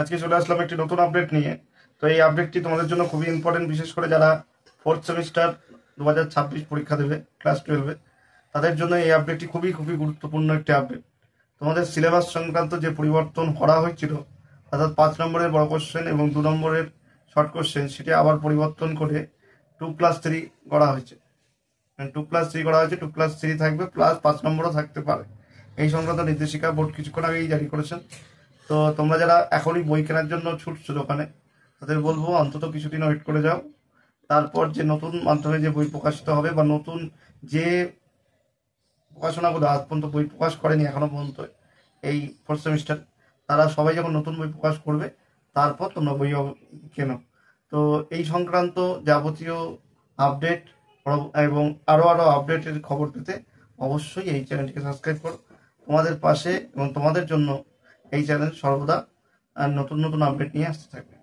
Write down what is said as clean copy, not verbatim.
আজকে চলে আসলাম একটি নতুন আপডেট নিয়ে। তো এই আপডেটটি তোমাদের জন্য খুবই ইম্পর্টেন্ট, বিশেষ করে যারা ফোর্থ সেমিস্টার 2026 পরীক্ষা দেবে ক্লাস 12-এ, তাদের জন্য এই আপডেটটি খুবই খুবই গুরুত্বপূর্ণ একটি আপডেট। তোমাদের সিলেবাস সংক্রান্ত যে পরিবর্তন করা হয়েছিল, অর্থাৎ 5 নম্বরের বড় কোশ্চেন এবং 2 নম্বরের শর্ট কোশ্চেন, সেটি আবার পরিবর্তন করে 2+3 করা হয়েছে। 2+3 করা হয়েছে, 2+3 থাকবে, প্লাস 5 নম্বরও থাকতে পারে। এই সংক্রান্ত নির্দেশিকা বোর্ড কিছুক্ষণ আগেই জারি করেছেন। তো তোমরা যারা এখনই বই কেনার জন্য ছুটছো দোকানে, তাদের বলবো অন্তত কিছুদিন ওয়েট করে যাও। তারপর যে নতুন মাধ্যমে যে বই প্রকাশিত হবে, বা নতুন যে প্রকাশনাগুলো আজ পর্যন্ত বই প্রকাশ করেনি এখনো পর্যন্ত এই ফোর্থ সেমিস্টার, তারা সবাই যখন নতুন বই প্রকাশ করবে, তারপর তোমরা বই কেনো। তো এই সংক্রান্ত যাবতীয় আপডেট এবং আরও আপডেটের খবর পেতে অবশ্যই এই চ্যানেলটিকে সাবস্ক্রাইব করো। তোমাদের পাশে এবং তোমাদের জন্য এই চ্যানেল সর্বদা নতুন নতুন আপডেট নিয়ে আসতে থাকবে।